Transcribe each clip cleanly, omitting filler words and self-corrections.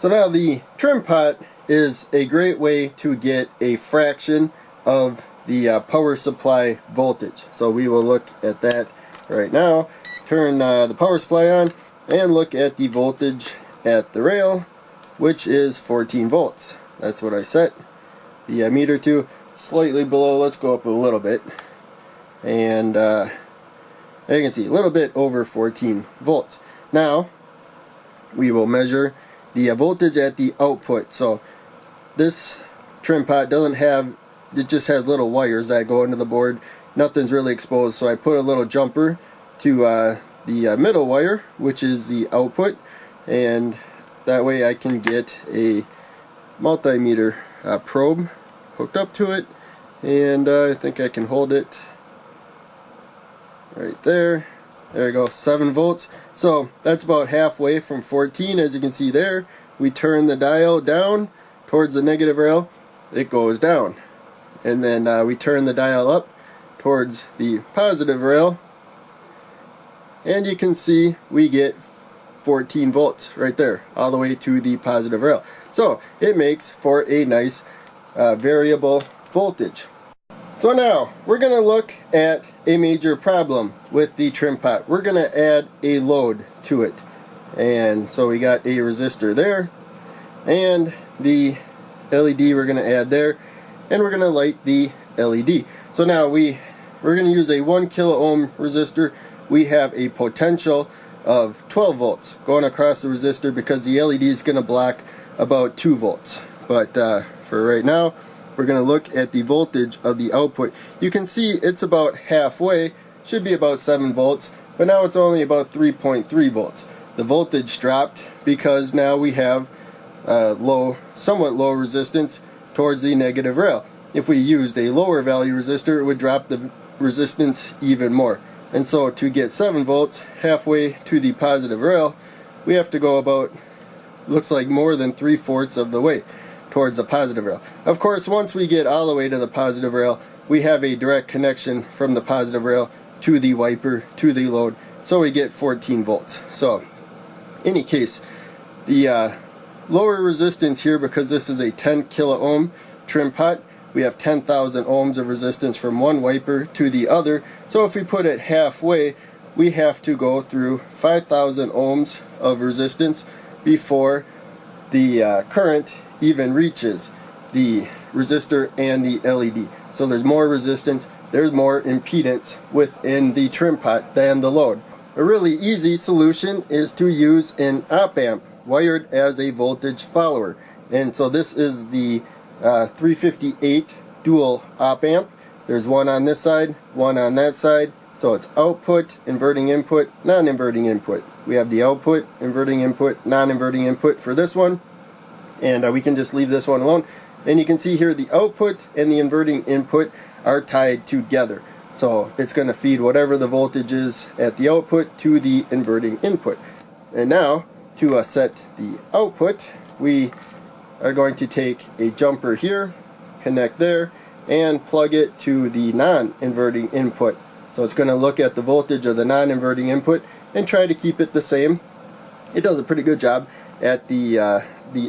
So now the trim pot is a great way to get a fraction of the power supply voltage. So we will look at that right now. Turn the power supply on and look at the voltage at the rail, which is 14 volts. That's what I set the meter to. Slightly below. Let's go up a little bit. And there you can see a little bit over 14 volts. Now we will measure the voltage at the output. So this trim pot doesn't have, it just has little wires that go into the board. Nothing's really exposed, so I put a little jumper to the middle wire, which is the output, and that way I can get a multimeter probe hooked up to it, and I think I can hold it right there. There we go, 7 volts. So that's about halfway from 14. As you can see there, we turn the dial down towards the negative rail, it goes down. And then we turn the dial up towards the positive rail, and you can see we get 14 volts right there, all the way to the positive rail. So it makes for a nice variable voltage. So now we're going to look at a major problem with the trim pot. We're going to add a load to it. And so we got a resistor there, and the LED we're going to add there, and we're going to light the LED. So now we're going to use a 1 kilo ohm resistor. We have a potential of 12 volts going across the resistor because the LED is going to block about 2 volts. But for right now, we're going to look at the voltage of the output. You can see it's about halfway, should be about 7 volts, but now it's only about 3.3 volts. The voltage dropped because now we have somewhat low resistance towards the negative rail. If we used a lower value resistor, it would drop the resistance even more. And so to get 7 volts halfway to the positive rail, we have to go about, looks like more than 3/4 of the way towards the positive rail. Of course, once we get all the way to the positive rail, we have a direct connection from the positive rail to the wiper, to the load, so we get 14 volts. So, in any case, the lower resistance here, because this is a 10 kilo ohm trim pot, we have 10,000 ohms of resistance from one wiper to the other. So if we put it halfway, we have to go through 5,000 ohms of resistance before the current even reaches the resistor and the LED. So there's more resistance, there's more impedance within the trim pot than the load. A really easy solution is to use an op amp wired as a voltage follower. And so this is the 358 dual op amp. There's one on this side, one on that side. So it's output, inverting input, non-inverting input. We have the output, inverting input, non-inverting input for this one. And we can just leave this one alone. And you can see here the output and the inverting input are tied together. So it's going to feed whatever the voltage is at the output to the inverting input. And now to set the output, we are going to take a jumper here, connect there, and plug it to the non-inverting input. So it's going to look at the voltage of the non-inverting input and try to keep it the same. It does a pretty good job at the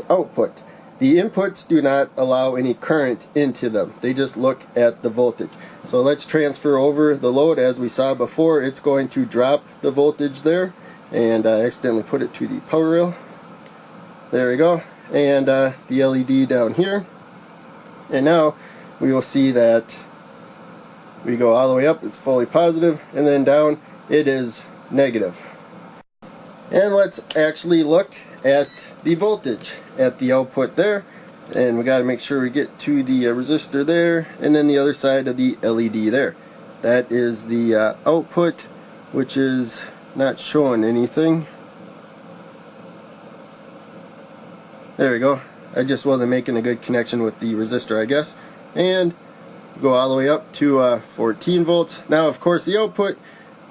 output. The inputs do not allow any current into them. They just look at the voltage. So let's transfer over the load. As we saw before, it's going to drop the voltage there, and I accidentally put it to the power rail. There we go. And the LED down here. And now we will see that we go all the way up, it's fully positive, and then down it is negative. And let's actually look at the voltage at the output there, and we got to make sure we get to the resistor there, and then the other side of the LED there. That is the output, which is not showing anything. There we go. I just wasn't making a good connection with the resistor, I guess. And go all the way up to 14 volts. Now, of course, the output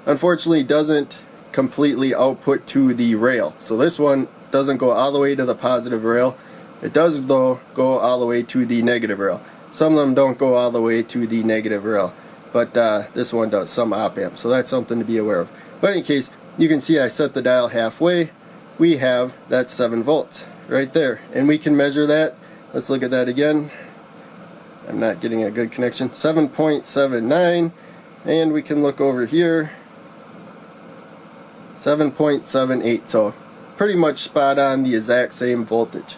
unfortunately doesn't completely output to the rail. So this one doesn't go all the way to the positive rail. It does, though, go all the way to the negative rail. Some of them don't go all the way to the negative rail, but this one does, some op amps. So that's something to be aware of. But in any case, you can see I set the dial halfway. We have that 7 volts right there, and we can measure that. Let's look at that again. I'm not getting a good connection. 7.79, and we can look over here, 7.78. So pretty much spot on, the exact same voltage.